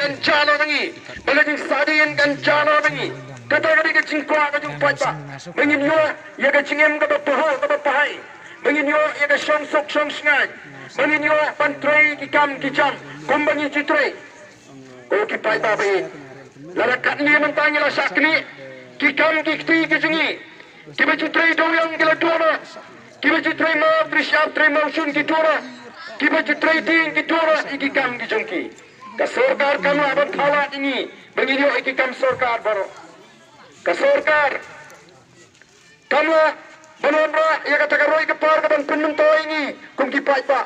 kan jalo nangi balajing sadin kan jalo nangi kata kali ke cingkwa ke jung paita mengin yo ya ke cingem ke bapaho ke bapahai mengin yo ya ke shong sok shong sngai mengin yo pantrei ki kam ki jam kumbangi citrei ko ki paita be larakat ni mentanya la sakni ki kam ki kti ki jungi ki citrei doyang ki la dora ki citrei ma trishap trei mausun ki dora ki citrei ding ki dora ki kam ki jungki ka sarkar kamu abad halat ini mengin yo ki kam sarkar baro ka sarkar kamu Banonra ia kata karoi ke par ke bang penunto ini kum ki paita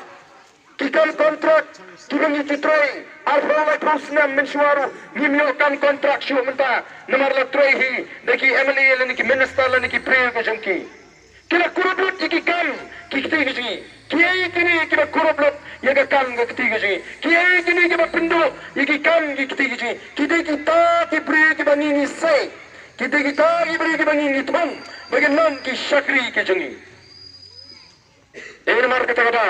kikam kontrak kibang itutray alfawai pusnam mensuaru ngimyokan kontrak syu menta namar la trehi deki MLA lani ki minister lani ki prayer ko jangki kila kurubut iki kam kikti gi kiai kini kiba kurublot yaga kam kikti gi kiai kini kiba pindo iki kam kikti gi kita ki prayer ki bangini say kita ki prayer ki bangini thong bagaimana ki syakri ki jangi ini mar kata kata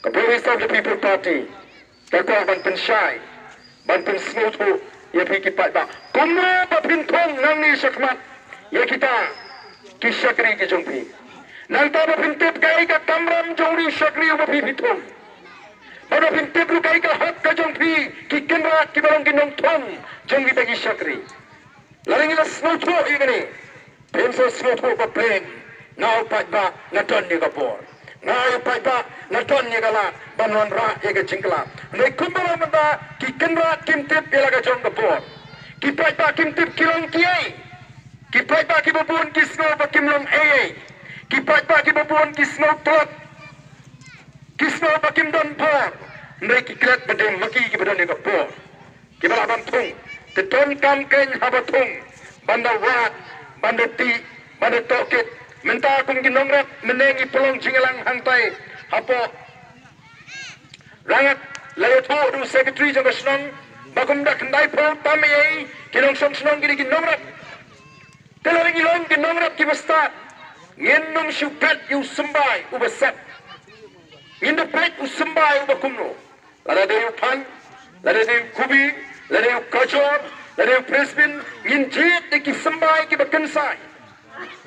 Voice of the People Party, kakwa ban pensyai, ban pensnutu, ya piki patba. Kumra bapintong nang ni sakmat, ya kita kisakri ki jongpi. Nanta bapintip kai ka kamram jongri sakri ubapi pitong. Pada pintip lu kai ka hak ka jongpi, ki kenrat ki barang kinong tong, jongri bagi sakri. Laring ila snutu igani, penso snutu bapeng, ngau patba naton ni kapor. Ngayu paita naton ni kala banwan ra ega cingkla nei kumbala mata ki kenra kimtip ilaga jong kapor ki paita kimtip kilong kiai ki paita ki babun ki snow ba kimlong ai ki paita ki babun ki snow tot ki snow ba kim don por nei ki klat badem maki ki badan ni kapor ki bala bantung teton kam ken habatung banda wat banda ti banda tokit menta kung ginongrat menengi pelong jingalang hangtai hapo rangat layo tho du secretary jong snong bakum da kandai po tamai kinong song snong gini ginongrat telaring ilong ginongrat ki basta ngenong syukat yu sembai ubasat nginda pait u sembai ubakumno lada deyu pan lada deyu kubi lada deyu kachor lada deyu presbin nginjit ki sembai ki bakansai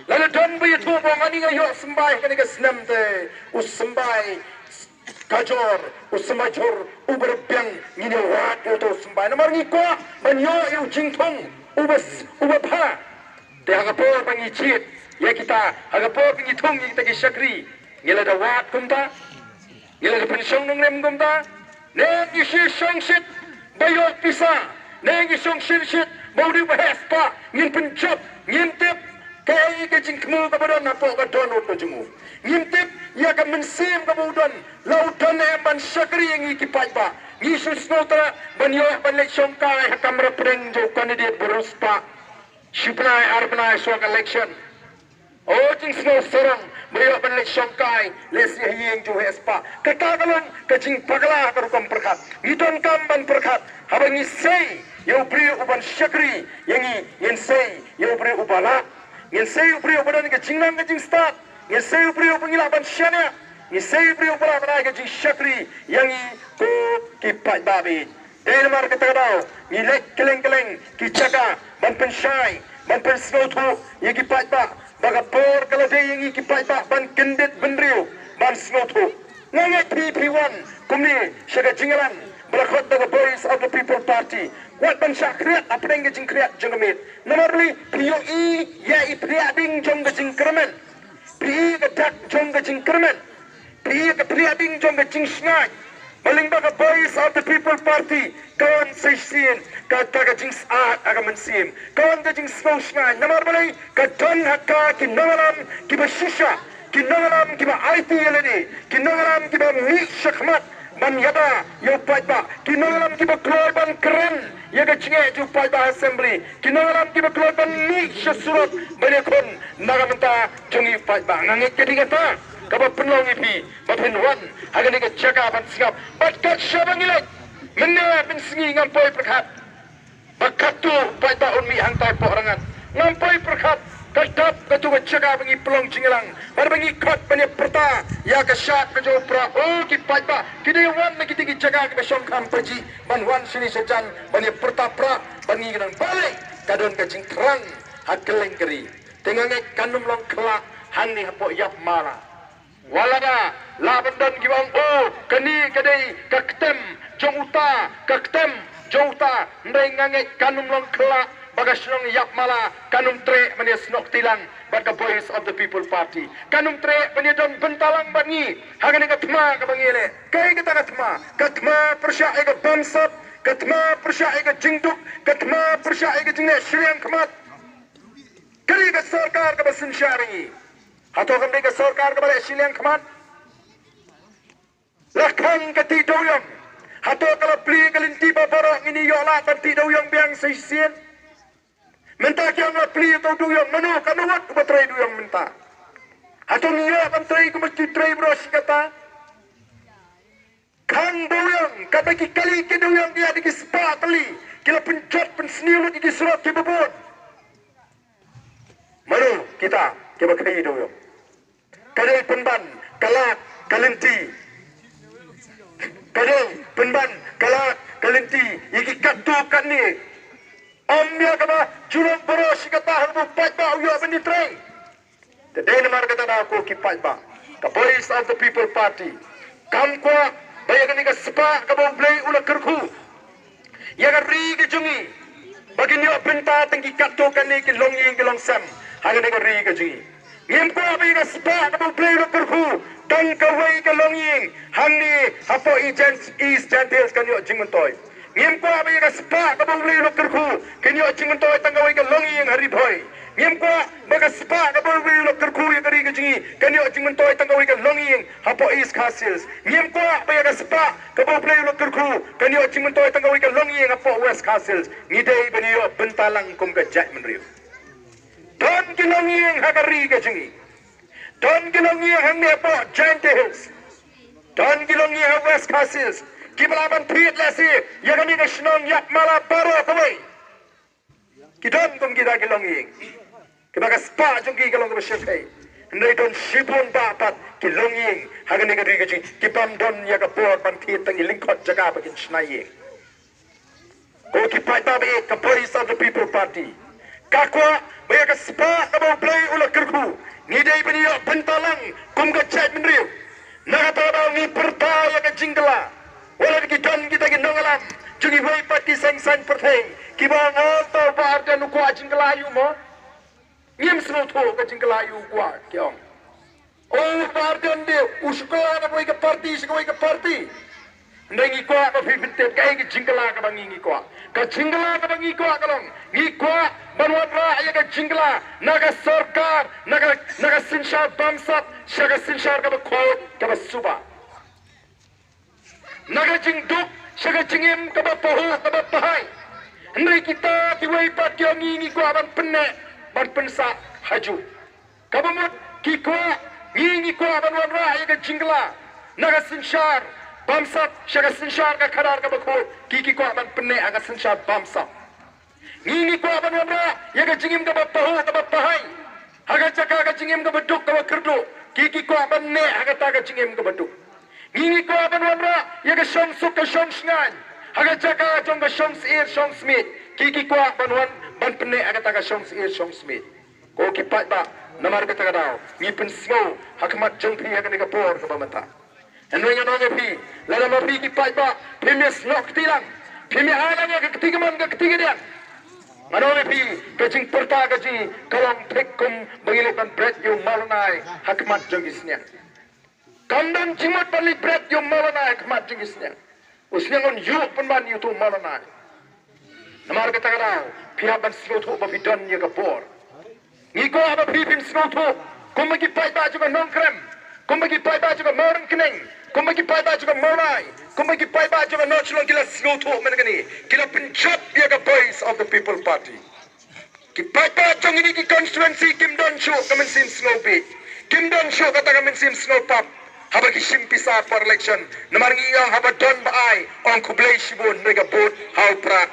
lalu don bu itu bongani ngayo sembai kani ke senam te usembai kajor usemajor uberpiang ngini wat itu sembai namar ngiko banyo yu jingtong ubapha te hagapo bangi chit ya kita hagapo bangi thong kita ki sakri ngila da wat kumta ngila da pensong nong rem kumta ne ki shi song shit bayo pisa ne ki song shit baudi bahespa ngin penjab ngin tip kai ke jingkmu ka badan apa ka donut ka jungu ngimtip ya ka mensim ka budan lautan ban sakri ngi ki paiba ngi susnotra ban yo ban election kai hakam repreng jo candidate beruspa supply urbanai so election o jing sno serang bayo ban election kai les yeng jo hespa katagalon ka jing pagla ka rukam perkat ngidon kam ban perkat habangi sei yo pri uban sakri yengi yen sei yo pri ubala ngin sayu priyo badan ke jingnang ke jing start ngin sayu priyo pengilaban syania ngin sayu priyo pala ke jing syakri yangi ko ki pai babi denmar ke tadau ni lek keleng-keleng ki jaga ban pensyai ban pensnotu ye ki pai ba bagapor kala de yangi ki pai ba ban kendet benriu ban snotu ngai PP1 kumni syaga jingalan Belakot daga Voice of the People Party. Wat ban syak kriat apa yang gejing kriat jenggamit. Nomor beli POE ya i priading jong gejing kermen. PE kedak jong gejing kermen. PE ke priading jong gejing sngai. Baling baga Voice of the People Party. Kawan sesien kata gejing saat agaman sim. Kawan gejing snow sngai. Nomor beli kadon hakka kinongalam kibashisha. Kinongalam kiba IT yeleni. Kinongalam kiba mik syakmat. Ban yada yo paiba kinongalam kiba kloy ban keren ya ga chinge ju paiba assembly kinongalam kiba kloy ban ni syasurat banekon nagamenta jungi paiba ngangit kedigata kaba penlong ipi bapin wan agani ga jaga ban singap bat kat syabangilai menna bin singi ngampoi perkat bakatu paiba unmi hangtai porangan ngampoi perkat Kadap katu jaga bagi pelong jingelang. Pada bagi kot bani perta ya kesyat ke jauh pra. Oh ki pajba. Kita wan lagi tinggi jaga ke besong kam perji. Ban wan sini sejan bani perta pra bani gedang balik. Kadon ke jing terang hakeleng keri. Tengangnya kanum long kelak hani hapo yap mala. Walaga labendon giwang oh keni kadai kaktem jong uta kaktem jong uta ndengange kanum long kelak bagasyong yap mala kanum tre mani snok tilang baka voice of the people party kanum tre mani don bentalang bangi hagani katma ka bangile kai kita katma persya ega bamsat katma persya ega jingduk katma persya ega jingne shriang kamat kari ka sarkar ka basin syari atau kami ke sarkar ka bale shriang kamat lakang ka tidoyong atau kalau pli kalinti babarok ini yola kan tidoyong biang sisien minta kiang la pli atau doyong manu kanuat ku batrai doyong minta atau niya kan trai ku mesti trai bros kata kang doyong kabaki kali ke doyong dia di spa kali kila pencet pensniu di surat ke bebon manu kita kai doyong kadai penban kalak kalinti kadai penban kalak kalinti iki katu kan ni Ambil kata julung beros kata harbu pajba uyo benitrai. Today namar kata aku kipat ba. The voice of the people party. Kamkwa bayagan ni kaspa kabau play ula kerku. Ya ri ke jungi. Bagi ni benta tengki kato kan ni ke longi ke longsam. Hagan ni ri ke jungi. Ngimkwa bayagan spa kabau play ula kerku. Tang kawai ke longi. Hani hapo east gentles kan yo jingmentoy. Ngiem ko abay ka spa kabang lay kerku kenyo cingun toy tangaway ka longi yang hari boy ngiem ko baga spa kabang lay kerku yang kari ka jingi kenyo cingun toy tangaway ka longi yang hapo is castles ngiem ko abay ka spa kabang lay kerku kenyo cingun toy tangaway ka longi yang hapo west castles ngidey baniyo bentalang kum ka jat menriu don ki longi yang hakari ka jingi don ki longi yang hang hapo giant hills don ki longi yang west castles Kibalaban piit lasi, ya kami kesenong yak malah baru kawai. Kidon kong kita kilonging. Kibaga spa jong ki kilong bersyakai. Ndai don sibun bapat kilonging. Hagan ni kadri kecing. Kibam don ya kapor ban piit tangi lingkot jaga bakin senaying. Ko kipai tabi ka voice of the people party. Kakwa baya ka spa kabau play ula kerku. Ngidai beniyo bentalang kum ka chat menriu. Nakatabaw ni pertaya ka jingkala. Walau kita ginongalam, jungi wei pati sang pertheng, kibang auto bar dan uku ajing kelayu mo, ngim semua tu ajing kelayu kuat kiong. Oh bar dan dia usukola apa ke parti, ndengi kuat apa fitip kaya ke jingkala ke bangi kuat, ke jingkala ke bangi kuat kalong, kuat banwan ra ya ke jingkala, naga sarkar, naga sinshar bamsat, naga sinshar ke bakot ke basuba. Naga jingduk, saga jingim kaba poho kaba pahai. Hendai kita tiwai pat kyo ngingi ko aban penek ban pensa haju. Kaba mut ki ko ngingi ko aban wan ra ya jingla. Naga sinshar bamsat saga sinshar ka khadar kaba ko ki ko aban penek aga sinshar bamsat. Ngingi ko aban wan ra ya jingim kaba poho kaba pahai. Aga jaka ka jingim kaba duk kaba kerdu. Ki ko aban ne aga ta ka jingim kaba duk. Ngini ko aban wanra ya ke shong suk ke shong sngan haga jaka jong ke shong sir shong smith kiki ko aban wan ban pene aga ta ke shong sir shong smith ko ki pat ba namar ka ta daw ni pen snow hakmat jong pi aga ne ka por ka bamata enwe nga no pi la ma pi ki pat ba pemes nok tilang pemi ala nga ka ketiga man ka ketiga dia manole pi ka jing perta ka ji kalang tekum bangilipan bread yung malunai hakmat jong isnya Kandang jimat balik berat yung malanay kemat jengisnya. Usnya ngon yuk penban yutu malanay. Namar kata kau pihaban slotu babidon ya kapor. Ngiko apa pipin slotu. Kumbagi pai baju ka nongkrem. Kumbagi pai baju ka morang kening. Kumbagi pai baju ka morai. Kumbagi pai baju ka nochlong kila slotu menegani. Kila pencap ya ka voice of the people party. Kipai baju ini ki constituency Kim Don Show kamen sim snowbi. Kim Don Show kata kamen sim snowpap. Haba kishim pisa for election. Namar ngiyang haba don baay ang kublay shibun mega boat how pra.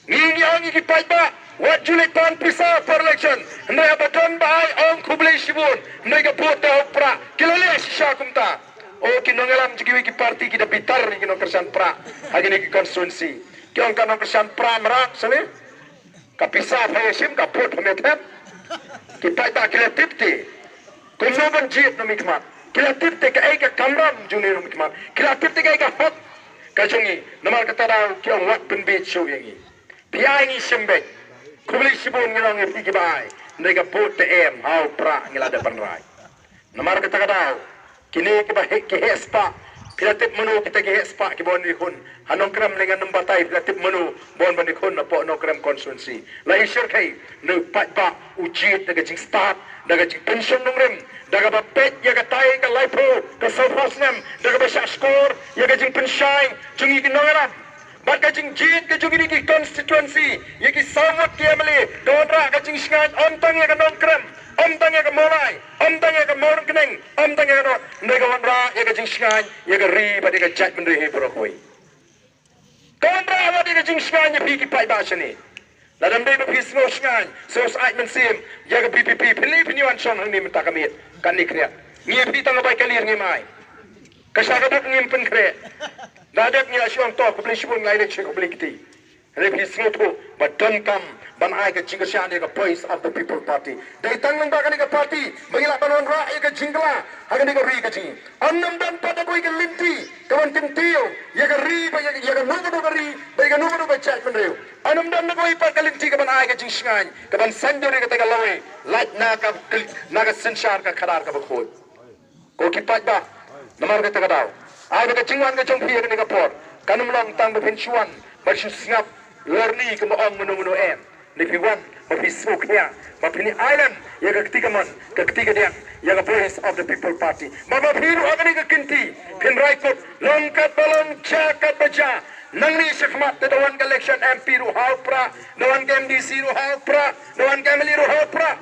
Ngi ang ikipai ba wat julit pan pisa for election ndai abaton bai ong kublai sibun ndai ka pota pra kilale sisha kumta o kinongalam jikiwi ki parti kita bitar ni kinong kersan pra hagini ki konstituensi kinong kanong kersan pra merak sale kapisa phayesim ka pot hametep ki pai ba kila tipti kunoban jit no mikmat kila tipti ka ai ka kamram juni no mikmat kila tipti ka ai ka hot kajungi namar kata daw kinong wat penbit show yangi Piai ni sembek, kubli sibun ngilang ngerti kibai, mereka put TM, hau pra ngila depan rai. Namar kata kadau, kini kita hespa, pilatip menu kita hespa kibon dikun, hanong kram dengan nembatai pilatip menu bon bandikun napo no kram konstituensi. Lai syirkai, nu patba ujit daga jing start, daga jing pension nungrim, daga bapet ya katai ka laipo, ka sofasnem, daga basya skor, ya ka jing pensyai, jungi kinongaram. Baka jing jit ke jungi ki konstituensi ye ki samut ki amli dodra ka jing singat omtang ya ka nongkrem omtang ya ka molai omtang ya ka morkening omtang ya ka ndega wandra ye ka jing singat ye ka ri ba de ka jat mendri he prokoi kondra wa de ka jing singat ye pi ki pai ba sini la dam de ba pi smo singat so sai men sim ye ka PPP pili pinyuan son ni menta kamit kan ni kriat ni pi tang ba kalir ni mai kasagabak ngimpen kre dadak ni asyong to ko beli sibun ngai le cheko beli kiti re pi snoto but don't come ban ai ka jingasya ni ka voice of the people party dai tang lang ba ka ni ka party bagila banon ra ai ka jingla ha ka ni ka ri ka jing annam dan pada koi ka linti kawan tintio ye ka ri ba ye ka no ka ri ba ka no ka chat man reu annam dan koi pa ka linti ka ban ai ka jing sngai ka ban sanjori ka ta ka lawe light na ka senshar ka kharar ka ba khoi ko ki pa ba namar ka ta ka daw Ada kecingwan kecing pia kena kapor. Kanum long tang berpencuan. Bersu singap. Lerni ke maong menu em. Nepi wan. Mapi smoke ya. Mapi ni island. Ya ke ketiga man. Ke ketiga dia. Ya ke voice of the people party. Mama piru agani ke kinti. Pin raikut. Longkat balong cakat baja. Nang ni sekmat. Tedawan ke election MP ru hau pra. Dawan ke MDC ru hau pra. Dawan ke MLA ru hau pra.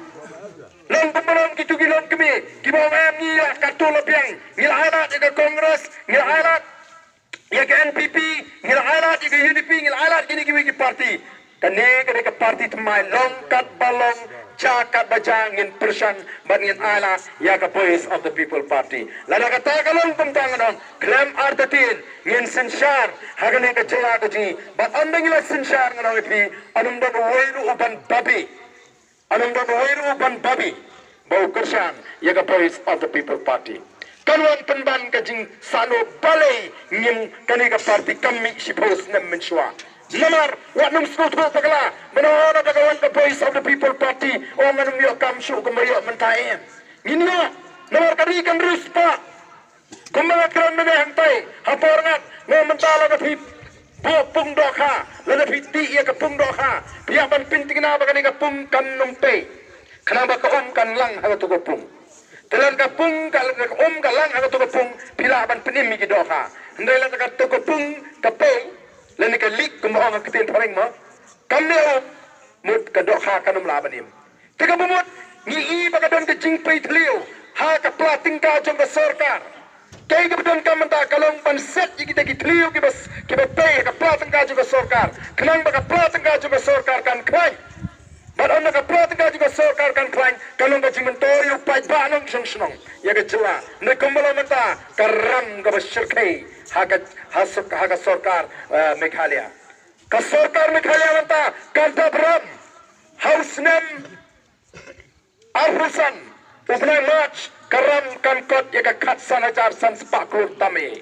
Long pembalong gitu gilong kami, kibau em ni lah kartu lepiang, ngil alat ke Kongres, ngil alat ya ke NPP, ngil alat ke UDP, ngil alat gini kiwi parti, kene ke parti temai long kat balong cakat bajang ngin persan bangin alat ya ke voice of the people party. Lada kata kalong pemtangan dong, klaim artatin ngin sensar, hagane ke jela ke ji, bat andang ngila sensar ngalawi pi, anum dan wairu uban babi. Anong babawiru ban babi bau kersan yaga voice of the people party kanwan penban kajing sano balai ngim kaniga party kami sipos nem mensua namar wanum skutu pagala menora dagawan the voice of the people party o manum yo kam shu kumayo mentaem nginyo namar kari kan ruspa kumbala kran mene hantai haporngat ngo mentala na pip pung doka lada piti ya kapung doka pihak ban pinting na ba kaniga pung kan numpe kenapa ka kan lang haga to pung telan ka pung ka lang haga to pung pila ban penim mi doka ndai la ka to pung ka pe lani ka lik ko mo ang kitin pareng mo kamne o mut ka doka kanum la banim tiga bumut ni i ba ka don ka jingpei tliu ha ka plating ka jong ka sarkar kay kebetulan kamenta kalong panset kita kitliu kibas kibetay kaplatang ka juga sorkar kenang baka platang ka juga sorkar kan klaim but on ka platang ka juga sorkar kan klaim kalong ka jimentorio pait banong song ya ka jela ne kumbalo menta karam ka basyirkay haga sorkar Meghalaya ka sorkar Meghalaya menta kanta bram house nem arhusan upnai march karam kan kot ya kat sanajar san sepak krur tami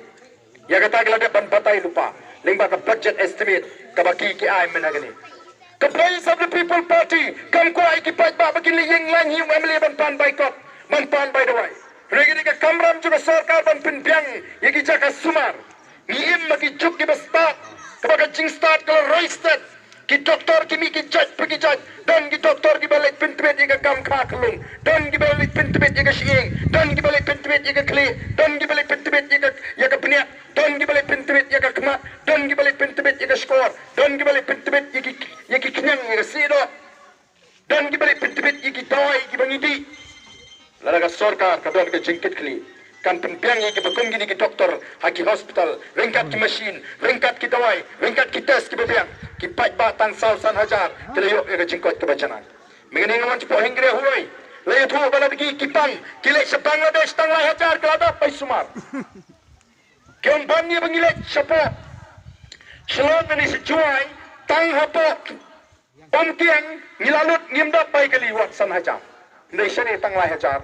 ya kata gila ban batai lupa lingba ka budget estimate ka baki ki ai menagani the voice of the people party kam ko ai ki pat ba bagi liyeng lang hiu emli ban pan boycott man pan by the way regini ka kamram juga sarkar ban pin biang ya ki jaka sumar ni im maki juk ki basta ka baka jing start ka roisted ki doktor ki mi ki judge pergi judge dan ki doktor ki balik pintuit ika kam kakelung dan ki balik pintuit ika siing dan ki balik pintuit ika kli dan ki balik pintuit ika peniak dan ki balik pintuit ika kemat dan ki balik pintuit ika skor dan ki balik pintuit ika kenyang ika sido dan ki balik pintuit ika dawai ki bangidi lalaga sorkar ka don ka jingkit kli kan penpiangi ke bakum gini ke doktor haki hospital ringkat ki mesin ringkat ki dawai ringkat ki tes ki bebiang ki pai batang sausan hajar kelayo ke jingkot ke bacanan mengini ngawan cepo hingre huai layu tu bala bagi kipang kilek se Bangladesh tang lai hajar kelada pai sumar kion bani bangilek cepo selon ni sejuai tang hapok kiang ngilalut ngimda pai kaliwat san hajar ndai sani tang lai hajar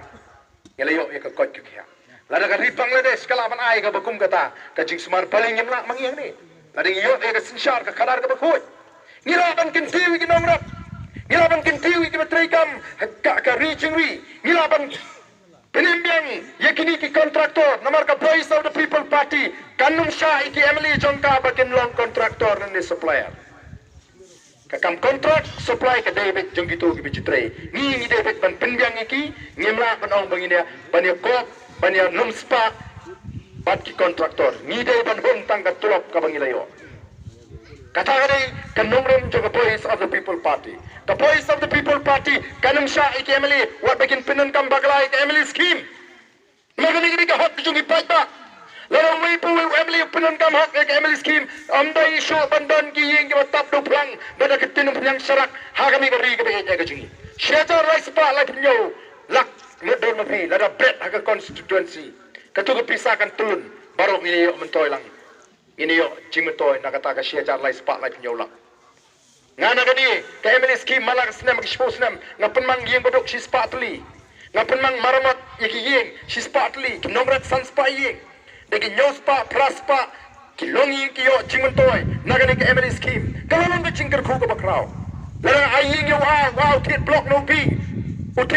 kelayo ke kot ke kia lada ka ri Bangladesh kala man ai ka bakum kata ka jing sumar paling nyemla mangiang ni lada ngiyo ka sinsyar ka kadar ka bakoi ngilaban kin tiwi ki nomrap ngilaban kin tiwi ki betrikam ka reaching wi ngilaban penimbiang yakini ki kontraktor namar ka Voice of the People Party kanum sha iki Emily Jongka bakin long kontraktor ni supplier kakam kontrak supply ke David jong gitu ki bijitre ni David ban penbiang iki nyemla ban ong banginia ban kop banyak numspa bat ki kontraktor ni dai ban hon tang ka tulop ka bangilayo kata gani kanumrem jo Voice of the People Party the Voice of the People Party kanum sha ik Emily wat bakin pinun kam baglai ke Emily scheme magani gini ka hot jong ipat ba lalu mai pu Emily pinun kam hot ke Emily scheme amdai isu bandon ki yeng ki tap do plang bada ketinum yang serak ha kami beri ke beja ke jingi shelter rice pa la pinyo lak medon mapi lada bet haga constituency katu pisahkan tulun baru ini yo mentoy lang ini yo jimetoy nakata ka share lai spa lai pinyola ngana gani ka Emily scheme malak snem ka expose nem ngapen mang yeng bodok si spa tuli ngapen mang maramat yeki yeng si spa tuli nomrat san spa yeng deki nyo spa pras spa kilongi ki yo jimetoy nagani ka Emily scheme kalon ka jingker khu ka bakraw lada ayeng yo wow tit block no bi